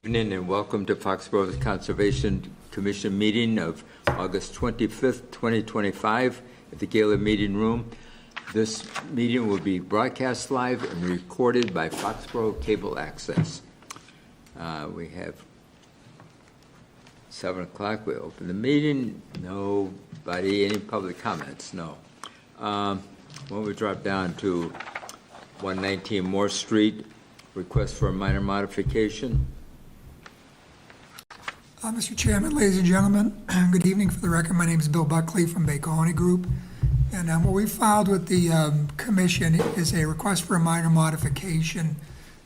Evening and welcome to Foxborough Conservation Commission meeting of August 25th, 2025 at the Gala Meeting Room. This meeting will be broadcast live and recorded by Foxboro Cable Access. We have 7 o'clock. We open the meeting. Nobody, any public comments? No. When we drop down to 119 Moore Street, request for a minor modification. Mr. Chairman, ladies and gentlemen, good evening. For the record, my name is Bill Buckley from Baconey Group. And what we filed with the commission is a request for a minor modification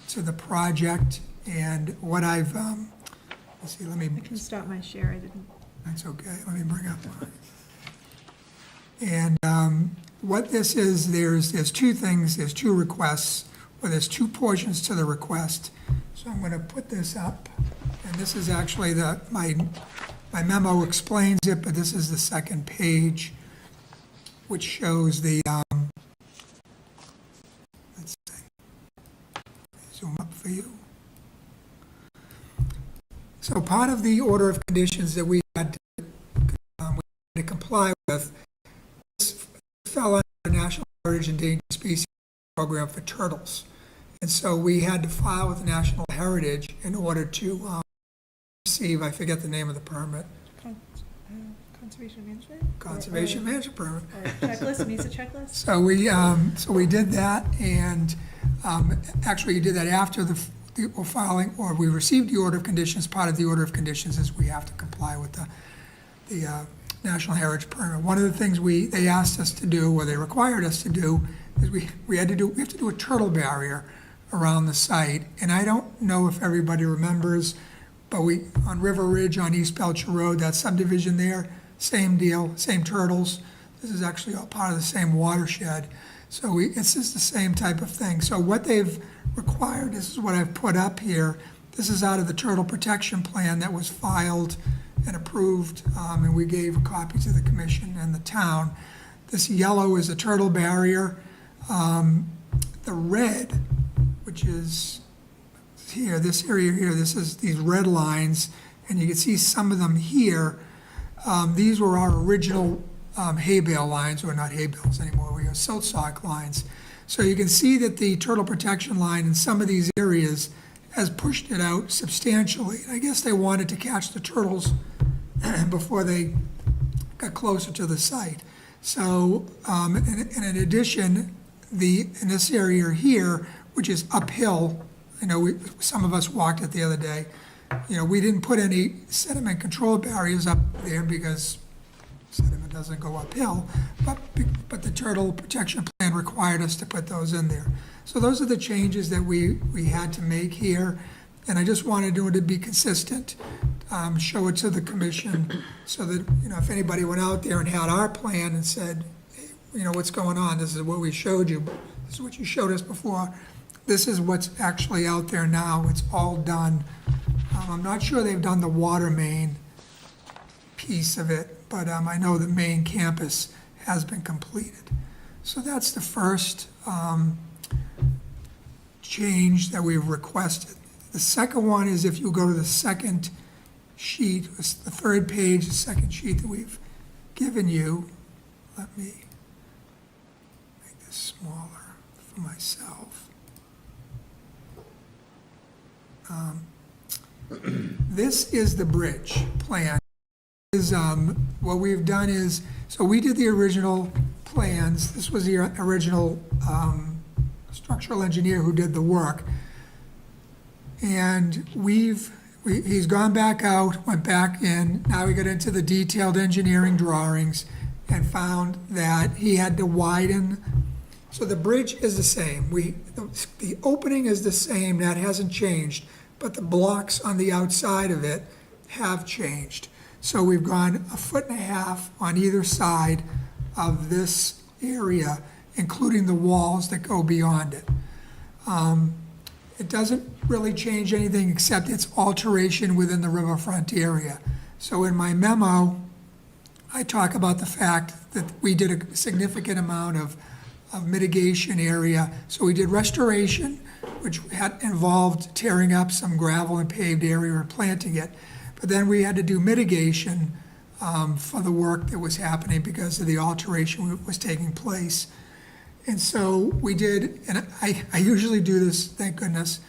to the project. And what I've, let's see, let me. I can stop my share, I didn't. That's okay, let me bring up mine. And what this is, there's two things, there's two requests, or there's two portions to the request. So I'm gonna put this up. And this is actually my memo explains it, but this is the second page, which shows the, let's see, zoom up for you. So part of the order of conditions that we had to comply with, this fell under the National Heritage Endangered Species Program for turtles. And so we had to file with National Heritage in order to receive, I forget the name of the permit. Conservation management? Conservation management permit. Or checklist, meets a checklist? So we did that, and actually you did that after the filing, or we received the order of conditions. Part of the order of conditions is we have to comply with the National Heritage permit. One of the things they asked us to do, or they required us to do, is we have to do a turtle barrier around the site. And I don't know if everybody remembers, but on River Ridge on East Belcher Road, that subdivision there, same deal, same turtles. This is actually all part of the same watershed. So it's just the same type of thing. So what they've required, this is what I've put up here. This is out of the turtle protection plan that was filed and approved, and we gave a copy to the commission and the town. This yellow is a turtle barrier. The red, which is here, this area here, this is these red lines, and you can see some of them here. These were our original hay bale lines, or not hay bales anymore, we have silt sock lines. So you can see that the turtle protection line in some of these areas has pushed it out substantially. I guess they wanted to catch the turtles before they got closer to the site. So, and in addition, in this area here, which is uphill, I know some of us walked it the other day, we didn't put any sediment control barriers up there because sediment doesn't go uphill, but the turtle protection plan required us to put those in there. So those are the changes that we had to make here, and I just wanted to be consistent, show it to the commission so that, if anybody went out there and had our plan and said, hey, what's going on, this is what we showed you, this is what you showed us before, this is what's actually out there now, it's all done. I'm not sure they've done the water main piece of it, but I know the main campus has been completed. So that's the first change that we've requested. The second one is if you go to the second sheet, the third page, the second sheet that we've given you. Let me make this smaller for myself. This is the bridge plan. What we've done is, so we did the original plans. This was the original structural engineer who did the work. And he's gone back out, went back in. Now we got into the detailed engineering drawings and found that he had to widen. So the bridge is the same. The opening is the same, that hasn't changed, but the blocks on the outside of it have changed. So we've gone 1.5 feet on either side of this area, including the walls that go beyond it. It doesn't really change anything except its alteration within the riverfront area. So in my memo, I talk about the fact that we did a significant amount of of mitigation area. So we did restoration, which had involved tearing up some gravel and paved area and planting it. But then we had to do mitigation for the work that was happening because of the alteration that was taking place. And so we did, and I usually do this, thank goodness.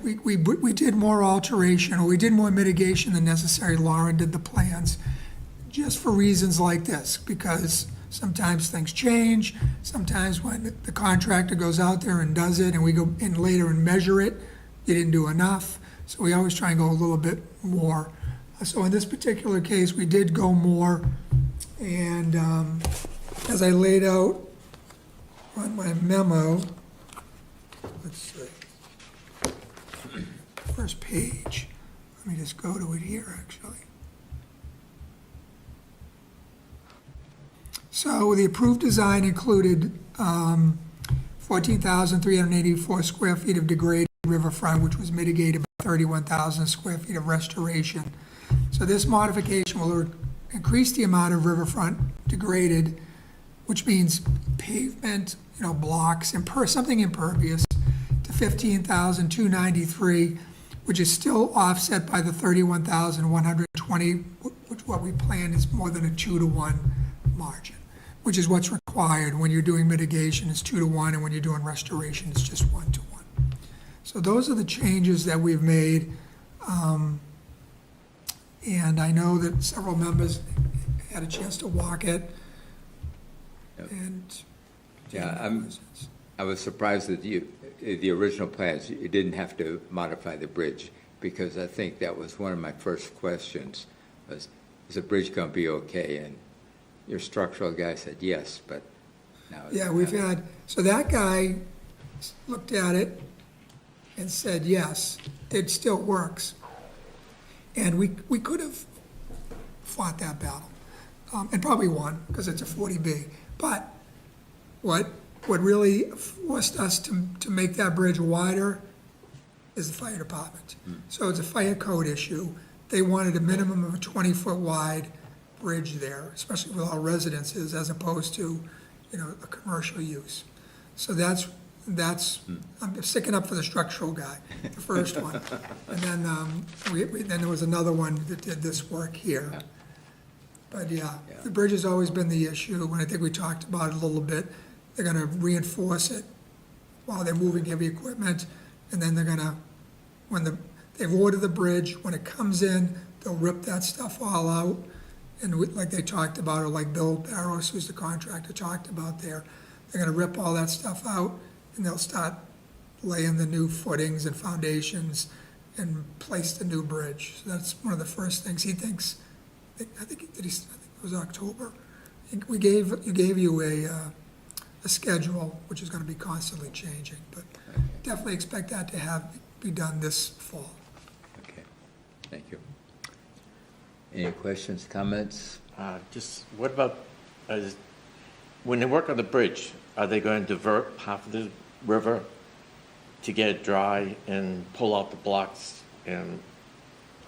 We did more alteration, or we did more mitigation than necessary. Lauren did the plans, just for reasons like this, because sometimes things change. Sometimes when the contractor goes out there and does it, and we go in later and measure it, you didn't do enough. So we always try and go a little bit more. So in this particular case, we did go more, and as I laid out on my memo, let's see, first page, let me just go to it here, actually. So the approved design included 14,384 square feet of degraded riverfront, which was mitigated by 31,000 square feet of restoration. So this modification will increase the amount of riverfront degraded, which means pavement, blocks, something impervious, to 15,293, which is still offset by the 31,120, which what we plan is more than a 2-to-1 margin, which is what's required. When you're doing mitigation, it's 2-to-1, and when you're doing restoration, it's just 1-to-1. So those are the changes that we've made. And I know that several members had a chance to walk it. Yep. And Yeah, I was surprised that the original plans, you didn't have to modify the bridge, because I think that was one of my first questions, was, is the bridge going to be okay? And your structural guy said yes, but now it's yeah, we've had, so that guy looked at it and said, yes, it still works. And we could have fought that battle, and probably won, because it's a 40B. But what really forced us to make that bridge wider is the fire department. So it's a fire code issue. They wanted a minimum of a 20-foot wide bridge there, especially with all residences, as opposed to, a commercial use. So that's I'm sticking up for the structural guy, the first one. And then, then there was another one that did this work here. But yeah, the bridge has always been the issue, and I think we talked about it a little bit. They're gonna reinforce it while they're moving heavy equipment, and then they're gonna, they've ordered the bridge, when it comes in, they'll rip that stuff all out. And like they talked about, or like Bill Barros, who's the contractor, talked about there, they're gonna rip all that stuff out, and they'll start laying the new footings and foundations and place the new bridge. So that's one of the first things he thinks. I think it was October. You gave you a schedule, which is going to be constantly changing, but definitely expect that to be done this fall. Okay, thank you. Any questions, comments? Just, what about, when they work on the bridge, are they going to divert half of the river to get it dry and pull out the blocks and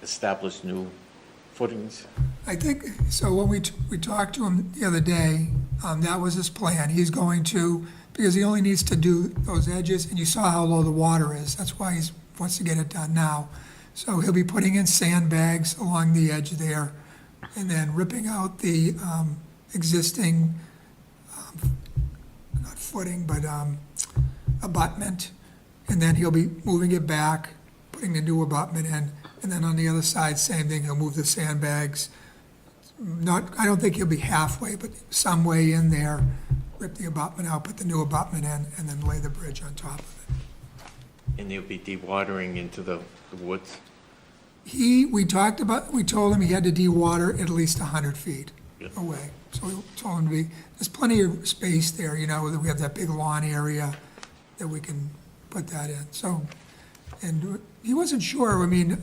establish new footings? I think, so when we talked to him the other day, that was his plan. He's going to, because he only needs to do those edges, and you saw how low the water is. That's why he wants to get it done now. So he'll be putting in sandbags along the edge there, and then ripping out the existing, not footing, but abutment. And then he'll be moving it back, putting the new abutment in. And then on the other side, same thing, he'll move the sandbags. I don't think he'll be halfway, but some way in there, rip the abutment out, put the new abutment in, and then lay the bridge on top of it. And they'll be dewatering into the woods? We told him he had to de-water at least 100 feet Yep. away. So we told him there's plenty of space there, that we have that big lawn area that we can put that in. So, and he wasn't sure, I'm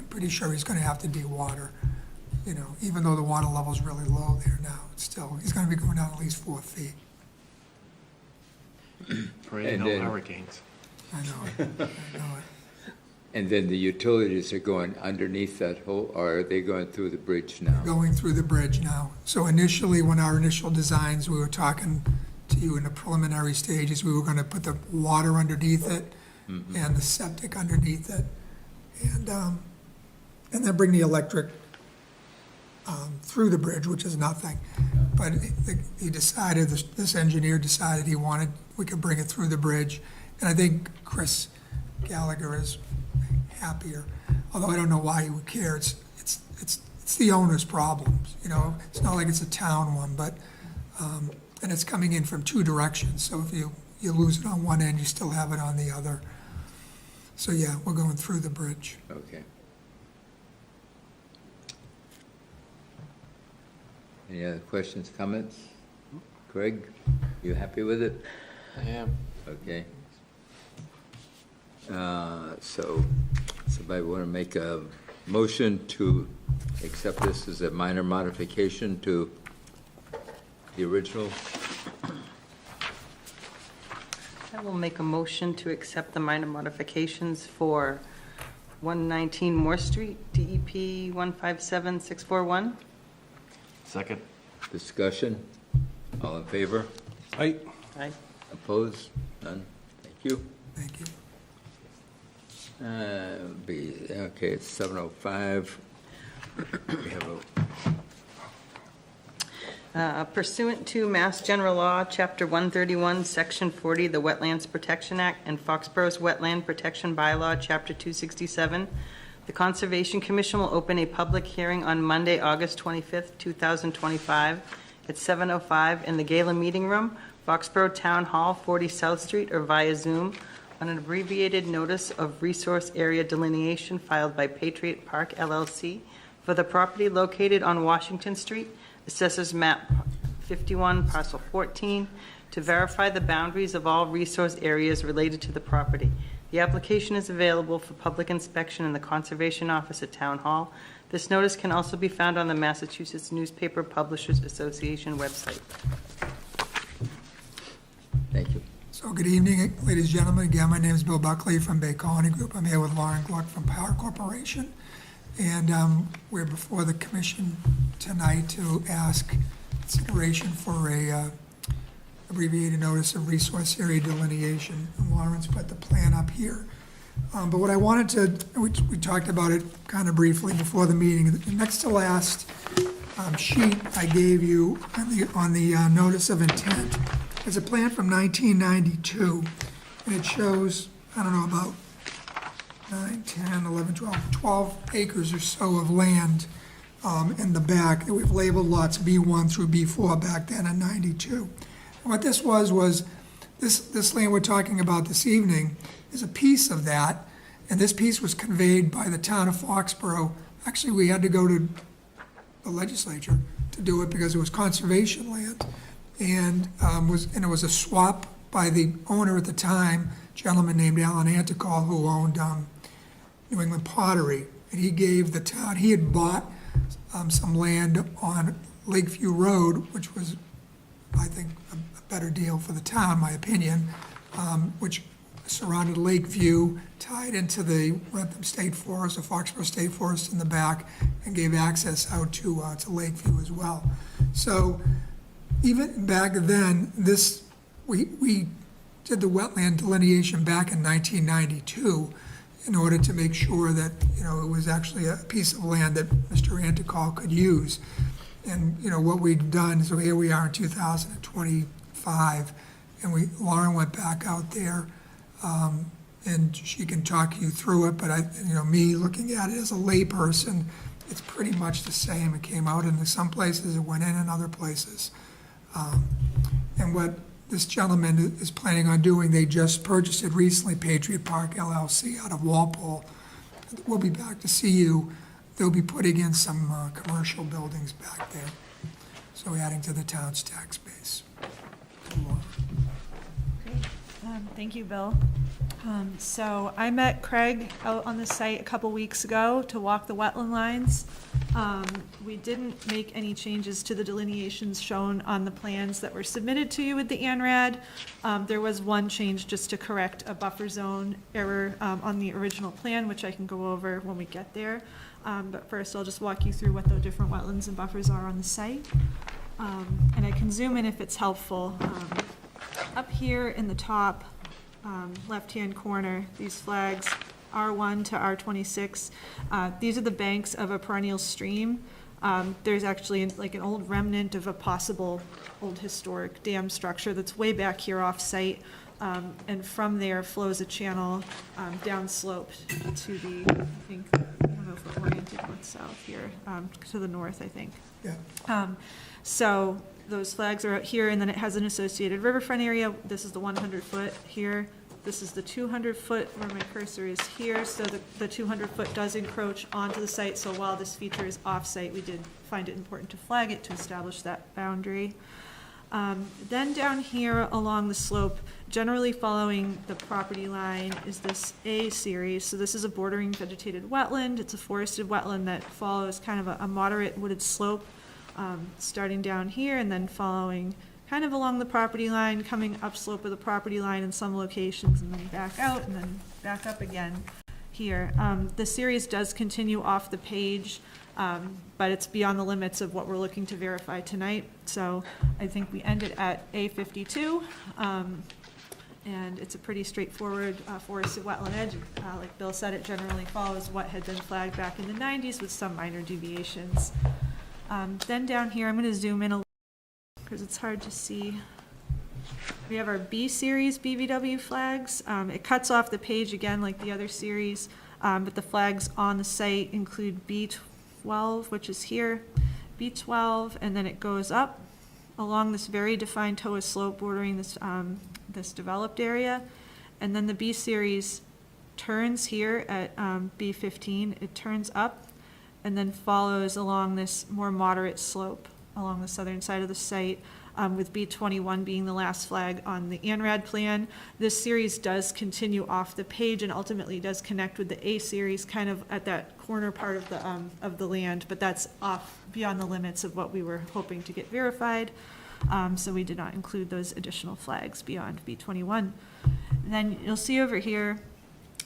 pretty sure he's gonna have to de-water, even though the water level's really low there now. It's still, he's gonna be going down at least 4 feet. Pray And no then- hurricanes. I know it, I know it. And then the utilities are going underneath that hole, or are they going through the bridge now? Going through the bridge now. So initially, when our initial designs, we were talking to you in the preliminary stages. We were gonna put the water underneath it and the septic underneath it. And then bring the electric through the bridge, which is nothing. But he decided, this engineer decided we could bring it through the bridge. And I think Chris Gallagher is happier, although I don't know why he would care. It's the owner's problems, you know? It's not like it's a town one, but, and it's coming in from two directions. So if you lose it on one end, you still have it on the other. So yeah, we're going through the bridge. Okay. Any other questions, comments? Craig, you happy with it? I am. Okay. So somebody want to make a motion to accept this as a minor modification to the original? I will make a motion to accept the minor modifications for 119 Moore Street, DEP 157641. Second? Discussion? All in favor? Aye. Aye. Opposed? None? Thank you. Thank you. Okay, it's 7:05. We have Pursuant to Mass General Law, Chapter 131, Section 40, the Wetlands Protection Act, and Foxborough's Wetland Protection Bylaw, Chapter 267, the Conservation Commission will open a public hearing on Monday, August 25th, 2025, at 7:05 in the Gala Meeting Room, Foxborough Town Hall, 40 South Street, or via Zoom, on an abbreviated notice of resource area delineation filed by Patriot Park LLC for the property located on Washington Street, Assessors Map 51, Parcel 14, to verify the boundaries of all resource areas related to the property. The application is available for public inspection in the Conservation Office at Town Hall. This notice can also be found on the Massachusetts Newspaper Publishers Association website. Thank you. So good evening, ladies and gentlemen. Again, my name is Bill Buckley from Bay Colony Group. I'm here with Lauren Gluck from Power Corporation. And we're before the commission tonight to ask consideration for a abbreviated notice of resource area delineation. And Lauren's put the plan up here. But what I wanted to, we talked about it kind of briefly before the meeting. The next to last sheet I gave you on the notice of intent is a plan from 1992. And it shows, I don't know, about 9, 10, 11, 12 acres or so of land in the back that we've labeled lots B1 through B4 back then in 92. And what this was this land we're talking about this evening is a piece of that, and this piece was conveyed by the town of Foxborough. Actually, we had to go to the legislature to do it because it was conservation land, and it was a swap by the owner at the time, a gentleman named Alan Anticol, who owned New England Pottery, and he gave the town, he had bought some land on Lakeview Road, which was, I think, a better deal for the town, my opinion, which surrounded Lakeview, tied into the Rentham State Forest, the Foxborough State Forest in the back, and gave access out to Lakeview as well. So even back then, we did the wetland delineation back in 1992 in order to make sure that, it was actually a piece of land that Mr. Anticol could use. And, what we've done, so here we are in 2025, and Lauren went back out there, and she can talk you through it, but me looking at it as a layperson, it's pretty much the same. It came out in some places, it went in other places. And what this gentleman is planning on doing, they just purchased it recently, Patriot Park LLC out of Walpole. We'll be back to see you. They'll be putting in some commercial buildings back there. So adding to the town's tax base. Great. Thank you, Bill. So I met Craig out on the site a couple weeks ago to walk the wetland lines. We didn't make any changes to the delineations shown on the plans that were submitted to you with the ANRAD. There was one change just to correct a buffer zone error on the original plan, which I can go over when we get there. But first, I'll just walk you through what the different wetlands and buffers are on the site. And I can zoom in if it's helpful. up here in the top left-hand corner, these flags, R1 to R26, these are the banks of a perennial stream. There's actually like an old remnant of a possible old historic dam structure that's way back here off-site. And from there flows a channel downslope to the, I think, I don't know if we're oriented north-south here, to the north, I think. Yeah. So those flags are out here, and then it has an associated riverfront area. This is the 100-foot here. This is the 200-foot where my cursor is here. So the 200-foot does encroach onto the site. So while this feature is off-site, we did find it important to flag it to establish that boundary. Then down here along the slope, generally following the property line, is this A series. So this is a bordering vegetated wetland. It's a forested wetland that follows kind of a moderate wooded slope, starting down here and then following kind of along the property line, coming upslope of the property line in some locations, and then back out and then back up again here. The series does continue off the page, but it's beyond the limits of what we're looking to verify tonight. So I think we ended at A52, and it's a pretty straightforward forested wetland edge. Like Bill said, it generally follows what had been flagged back in the 90s with some minor deviations. Then down here, I'm going to zoom in a little because it's hard to see. We have our B series BVW flags. It cuts off the page again like the other series, but the flags on the site include B12, which is here, B12, and then it goes up along this very defined TOA slope bordering this, this developed area. And then the B series turns here at B15. It turns up and then follows along this more moderate slope along the southern side of the site, with B21 being the last flag on the ANRAD plan. This series does continue off the page and ultimately does connect with the A series kind of at that corner part of the land, but that's off beyond the limits of what we were hoping to get verified. So we did not include those additional flags beyond B21. And then you'll see over here,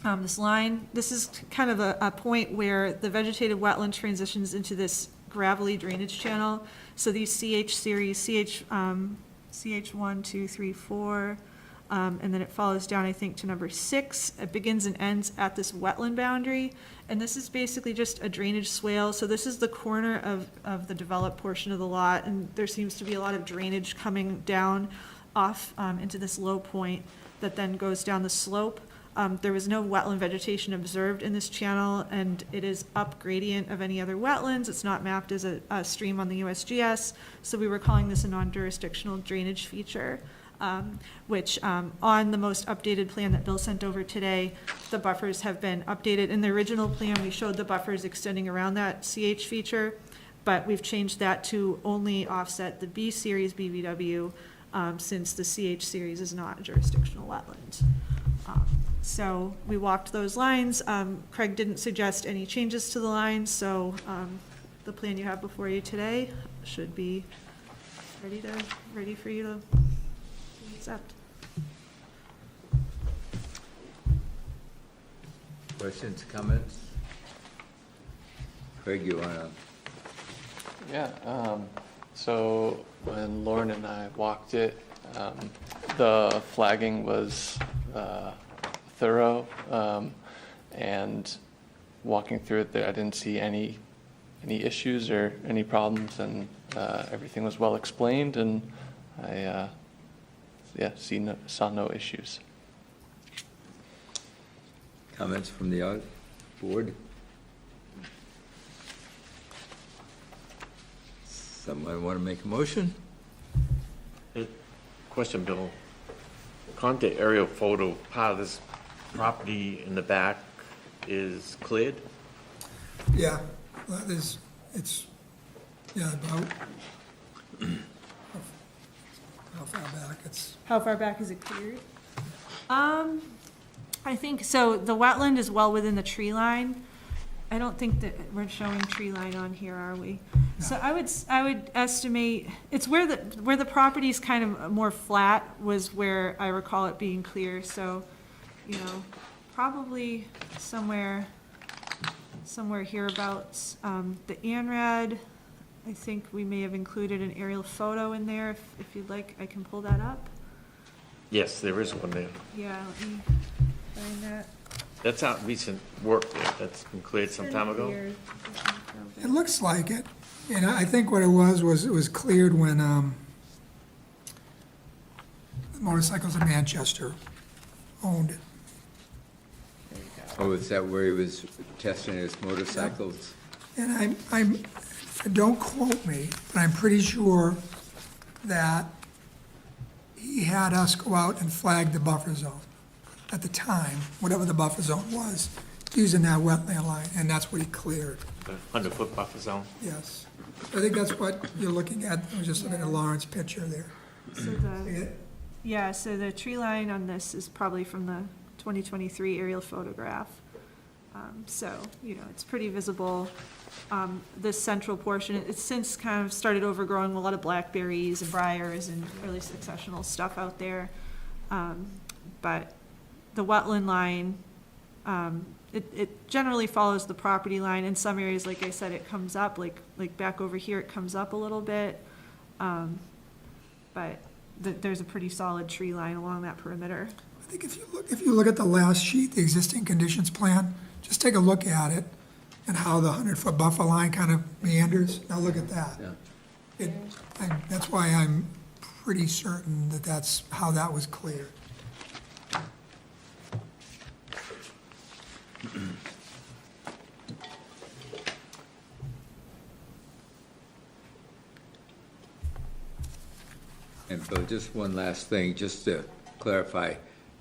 this line, this is kind of a point where the vegetated wetland transitions into this gravelly drainage channel. So these CH series, CH 1, 2, 3, 4, and then it follows down, I think, to number 6. It begins and ends at this wetland boundary. And this is basically just a drainage swale. So this is the corner of the developed portion of the lot. And there seems to be a lot of drainage coming down off into this low point that then goes down the slope. There was no wetland vegetation observed in this channel, and it is up gradient of any other wetlands. It's not mapped as a stream on the USGS, so we were calling this a non-jurisdictional drainage feature, which on the most updated plan that Bill sent over today, the buffers have been updated. In the original plan, we showed the buffers extending around that CH feature, but we've changed that to only offset the B series BVW, since the CH series is not a jurisdictional wetland. So we walked those lines. Craig didn't suggest any changes to the lines, so the plan you have before you today should be ready for you to accept. Questions, comments? Craig, you wanna? Yeah, so when Lauren and I walked it, the flagging was thorough, and walking through it there, I didn't see any issues or any problems, and everything was well explained, and I saw no issues. Comments from the board? Someone want to make a motion? Question, Bill. According to aerial photo, part of this property in the back is cleared? Yeah, that is, it's, yeah, about, how far back, it's, How far back is it cleared? I think, so the wetland is well within the tree line. I don't think that we're showing tree line on here, are we? So I would estimate, it's where the property's kind of more flat was where I recall it being clear, so, you know, probably somewhere hereabouts. The ANRAD, I think we may have included an aerial photo in there. If you'd like, I can pull that up. Yes, there is one there. Yeah, let me find that. That's not recent work there. That's been cleared some time ago. Cleared. It looks like it. And I think what it was it was cleared when Motorcycles of Manchester owned it. Oh, is that where he was testing his motorcycles? And don't quote me, but I'm pretty sure that he had us go out and flag the buffer zone at the time, whatever the buffer zone was, using that wetland line, and that's what he cleared, The 100-foot buffer zone. yes. I think that's what you're looking at. I was just looking at Lauren's picture there. So See the, it? yeah, so the tree line on this is probably from the 2023 aerial photograph. So, you know, it's pretty visible. This central portion, it's since kind of started overgrowing a lot of blackberries and briars and really successional stuff out there. But the wetland line, it generally follows the property line. In some areas, like I said, it comes up, like back over here, it comes up a little bit. But there's a pretty solid tree line along that perimeter. I think if you look at the last sheet, the existing conditions plan, just take a look at it and how the 100-foot buffer line kind of meanders. Now look at that. Yeah. That's why I'm pretty certain that that's how that was cleared. And Bill, just one last thing, just to clarify,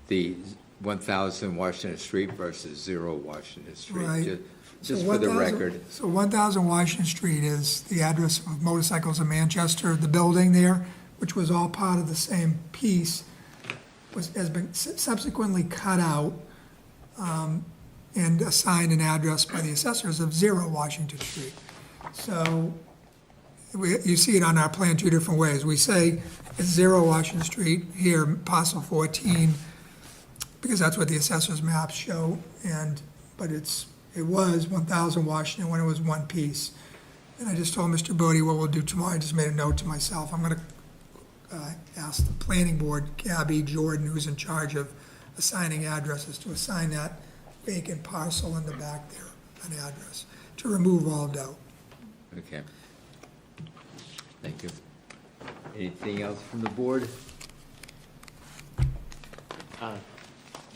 the 1,000 Washington Street versus 0 Washington Street. Right. Just So for the 1,000 record. So 1,000 Washington Street is the address of Motorcycles of Manchester, the building there, which was all part of the same piece, has been subsequently cut out and assigned an address by the assessors of 0 Washington Street. So you see it on our plan two different ways. We say it's 0 Washington Street here, parcel 14, because that's what the assessor's maps show, but it was 1,000 Washington when it was one piece. And I just told Mr. Bodie what we'll do tomorrow. I just made a note to myself. I'm gonna ask the planning board, Gabby Jordan, who's in charge of assigning addresses, to assign that vacant parcel in the back there, an address, to remove all doubt. Okay. Thank you. Anything else from the board?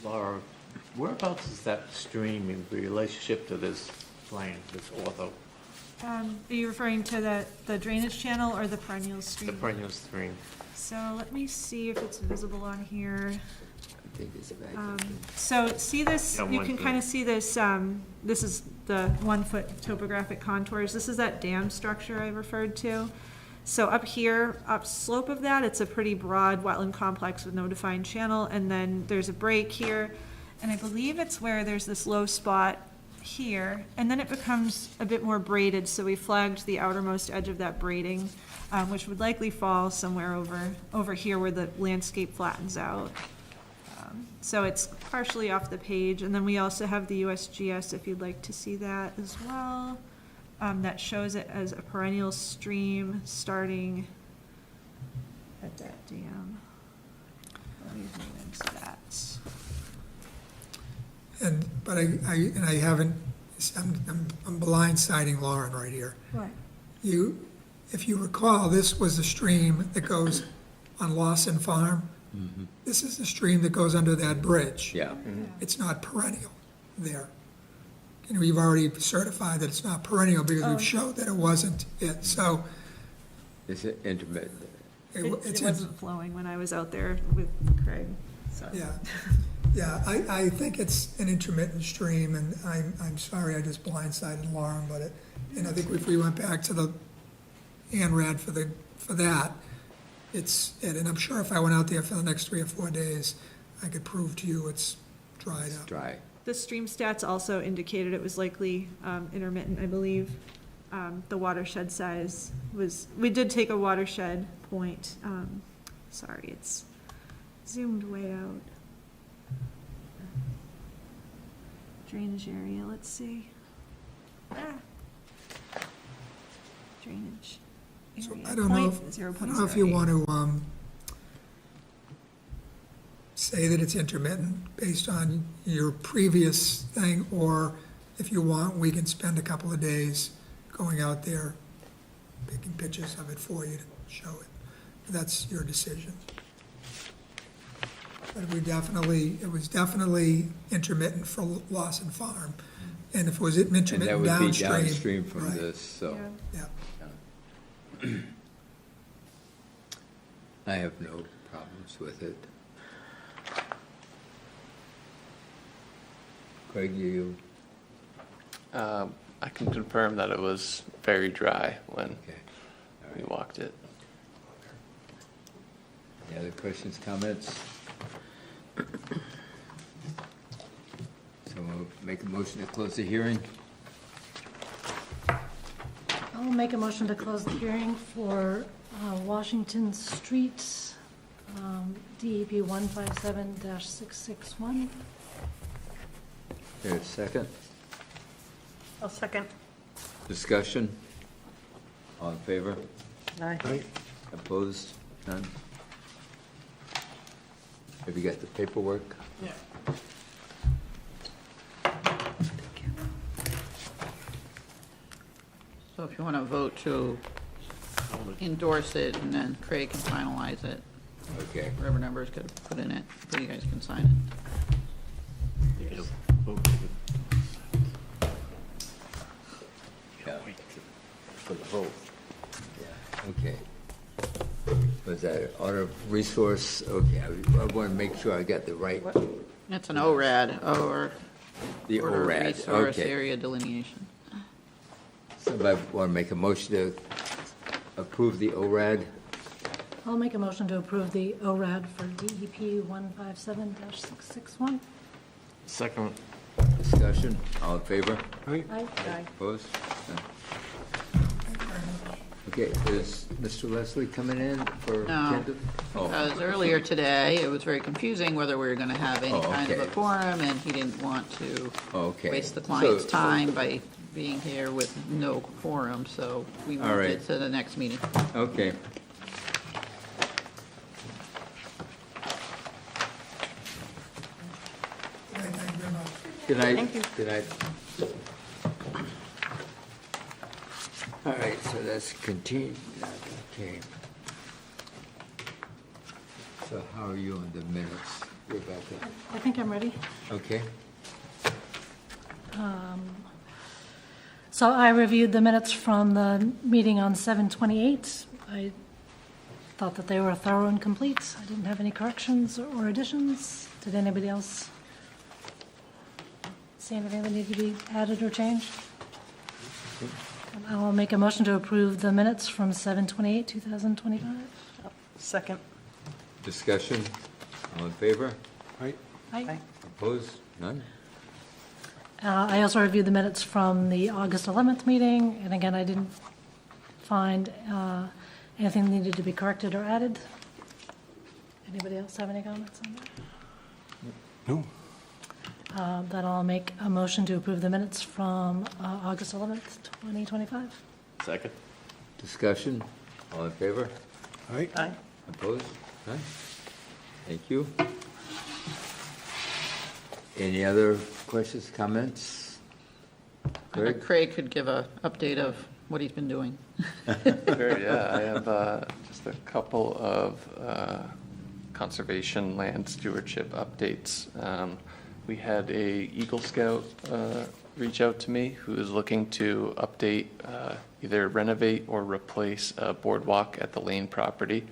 Laura, whereabouts is that stream in relationship to this plan, this ortho, Are you referring to the drainage channel or the perennial the stream? perennial stream? So let me see if it's visible on here. I think it's back. So see this, Yeah, you one can here. kind of see this, this is the 1-foot topographic contours. This is that dam structure I referred to. So up here, upslope of that, it's a pretty broad wetland complex with no defined channel, and then there's a break here, and I believe it's where there's this low spot here, and then it becomes a bit more braided, so we flagged the outermost edge of that braiding, which would likely fall somewhere over here where the landscape flattens out. So it's partially off the page, and then we also have the USGS, if you'd like to see that as well. That shows it as a perennial stream starting at that dam. Let me zoom into that. But I haven't, I'm blindsiding Lauren right here. What? If you recall, this was the stream that goes on Lawson Farm. This is the stream that goes under that bridge. Yeah. It's not perennial there. And we've already certified that it's not perennial because we've showed that it wasn't it. So Is it intermittent? It it's, wasn't flowing when I was out there with Craig, so. yeah, I think it's an intermittent stream, and I'm sorry I just blindsided Lauren, and I think if we went back to the ANRAD for that, and I'm sure if I went out there for the next 3 or 4 days, I could prove to you it's dried up. Dry. The stream stats also indicated it was likely intermittent, I believe. The watershed size was, we did take a watershed point. Sorry, it's zoomed way out. Drainage area, let's see. Drainage So area. I don't know if you want to, say that it's intermittent based on your previous thing, or if you want, we can spend a couple of days going out there, taking pictures of it for you to show it. That's your decision. But it was definitely intermittent for Lawson Farm. And if it was And that intermittent would be downstream. downstream from right, this, so. Yeah. Yeah. I have no problems with it. Craig, you, I can confirm that it was very dry when okay. All we right. walked it. Any other questions, comments? So we'll make a motion to close the hearing. I'll make a motion to close the hearing for Washington Street, DEP 157-661. There's a second. I'll second. Discussion? All in favor? Aye. Opposed? None? Have you got the paperwork? Yeah. So if you want to vote to endorse it, and then Craig can finalize it, Okay. whatever numbers could put in it, so you guys can sign it. Yeah. For the vote. Yeah, okay. Was that order of resource? Okay, I want to make sure I got the right, It's an ORAD, or the Order of ORAD, Resource okay. Area Delineation. Somebody want to make a motion to approve the ORAD? I'll make a motion to approve the ORAD for DEP 157-661. Second. Discussion? All in favor? Aye. Opposed? None. Okay, is Mr. Leslie coming in for? No, Kendall? Oh, because earlier today, it was very confusing whether we were going to have any Oh, kind of a okay. quorum, and he didn't want to okay. waste the client's So- time by being here with no quorum, so we All moved right. it to the next meeting. Okay. Thank you very much. Good night. Thank you. Good night. All right, so that's continued. Okay. So how are you on the minutes, Rebecca? I think I'm ready. Okay, So I reviewed the minutes from the meeting on 7/28. I thought that they were thorough and complete. I didn't have any corrections or additions. Did anybody else see anything that needed to be added or changed? And I will make a motion to approve the minutes from 7/28/2025. Second. discussion, all in favor? Aye. Opposed? None? I also reviewed the minutes from the August 11th meeting, and again, I didn't find anything that needed to be corrected or added. Anybody else have any comments on that? No. Then I'll make a motion to approve the minutes from August 11th, 2025. Second. Discussion, all in favor? Aye. Aye. Opposed? None? Thank you. Any other questions, comments? Greg? Craig could give a update of what he's been doing. Sure, yeah, I have just a couple of conservation land stewardship updates. We had a Eagle Scout reach out to me who is looking to update, either renovate or replace a boardwalk at the Lane property.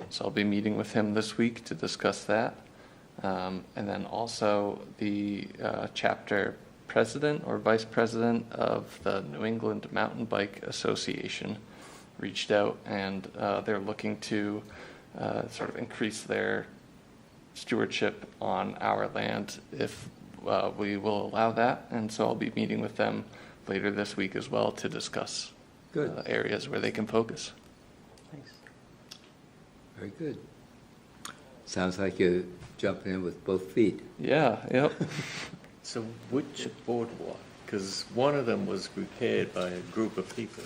So I'll be meeting with him this week to discuss that. And then also the chapter president or vice president of the New England Mountain Bike Association reached out, and they're looking to sort of increase their stewardship on our land if we will allow that. And so I'll be meeting with them later this week as well to discuss Good. areas where they can focus. Thanks. Very good. Sounds like you're jumping in with both feet. Yeah, yep. So which boardwalk? Because one of them was repaired by a group of people.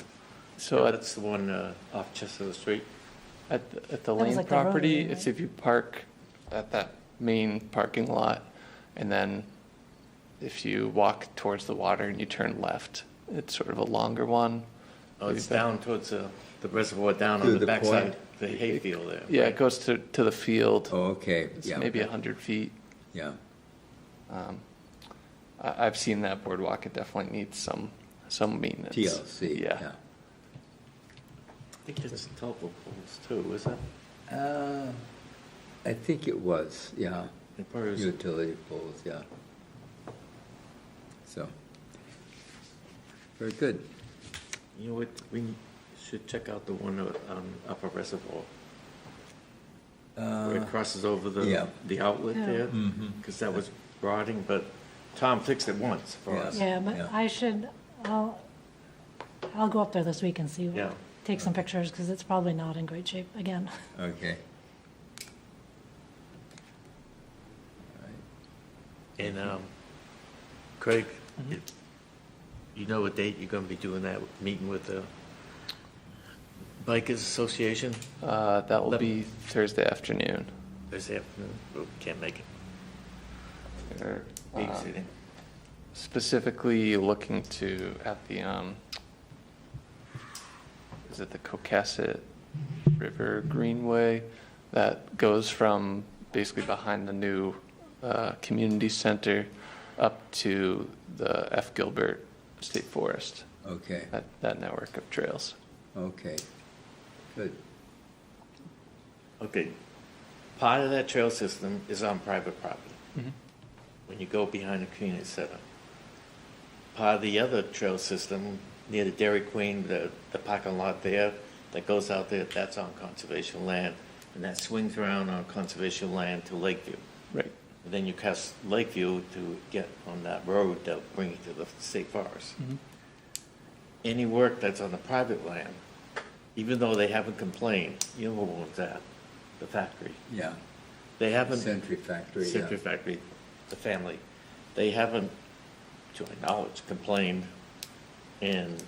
So at, That's the one off Chestnut Street. at the was Lane like the road property, area, it's right? if you park at that main parking lot, and then if you walk towards the water and you turn left, it's sort of a longer one. Oh, it's down towards the reservoir, down To on the the backside, point? the hayfield there. Yeah, it goes to the field. Oh, okay, It's yeah. maybe 100 feet. Yeah, I've seen that boardwalk. It definitely needs some maintenance. TLC, Yeah. yeah. I think it's telephone poles too, is it? I think it was, yeah. It probably was- Utility poles, yeah. So, very good. You know what, we should check out the one on Upper Reservoir. Where it crosses over yeah. the outlet Yeah. there, because that was rotting, but Tom fixed it once for Yeah. us. Yeah, but Yeah. I'll go up there this week and see, Yeah. take some pictures, because it's probably not in great shape again. Okay. And Craig, you know what date you're gonna be doing that meeting with the Bikers Association? That will be Thursday afternoon. This afternoon? Oh, can't make it. They're, Babysitting. specifically looking to, at the, is it the Cocasset River Greenway that goes from basically behind the new community center up to the F. Gilbert State Forest, Okay, that network of trails. okay, good. Okay, part of that trail system is on private property. When you go behind the community center. Part of the other trail system near the Dairy Queen, the parking lot there, that goes out there, that's on conservation land. And that swings around on conservation land to Lakeview. Right. And then you cross Lakeview to get on that road that'll bring you to the state forest. Any work that's on the private land, even though they haven't complained, you know who owns that? The factory. Yeah, They haven't. Century Factory, yeah. Century Factory, the family. They haven't, to my knowledge, complained. And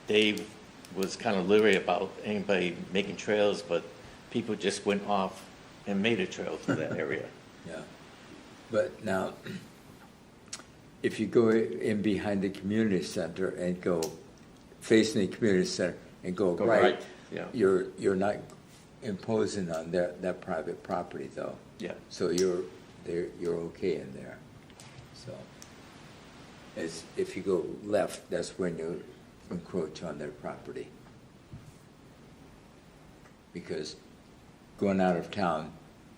Dave was kind of leery about anybody making trails, but people just went off and made a trail through that area. Yeah, but now, if you go in behind the community center and go facing the community center and go Go right, right, yeah. you're not imposing on that private property though. Yeah. So you're okay in there. So, if you go left, that's when you encroach on their property. Because going out of town,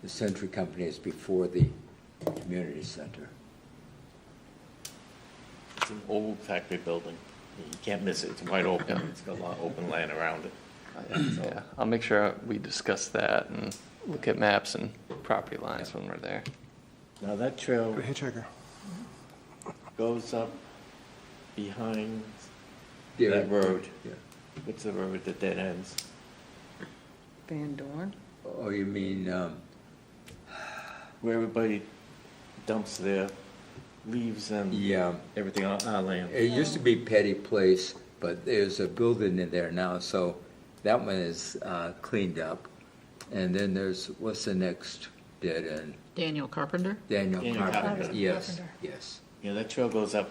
the Century Company is before the community center. It's an old factory building. You can't miss it. It's wide open. It's got a lot of open land around it. Yeah, I'll make sure we discuss that and look at maps and property lines when we're there. Now, that trail Hitchhiker. goes up behind Dairy that road. Yeah. What's the road that dead ends? Van Dorn? Oh, you mean, Where everybody dumps their leaves and yeah, everything on our land. it used to be Petty Place, but there's a building in there now, so that one is cleaned up. And then there's, what's the next dead end? Daniel Carpenter? Daniel Daniel Carpenter, Carpenter. yes, Carpenter. yes. Yeah, that trail goes up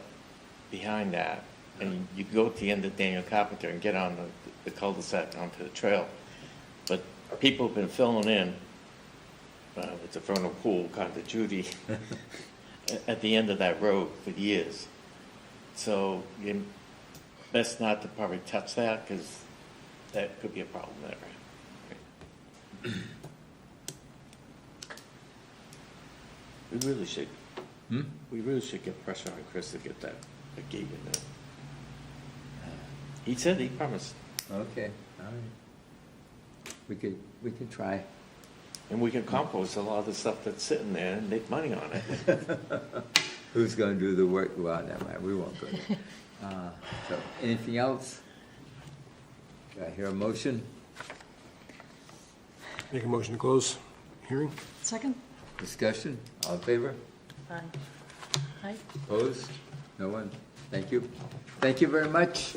behind that, and you go to the end of Daniel Carpenter and get on the cul-de-sac onto the trail. But people have been filling in, it's a vernal pool, kind of Judy, at the end of that road for years. So you best not to probably touch that, because that could be a problem there. We really should get pressure on Chris to get that a gate in there. He said, he promised, Okay, all right. We could try. and we can compost a lot of the stuff that's sitting there and make money on it. Who's gonna do the work? Well, never mind, we won't go there. So, anything else? Do I hear a motion? Make a motion to close hearing? Second? Discussion? All in favor? Aye. Aye. Opposed? No one? Thank you. Thank you very much.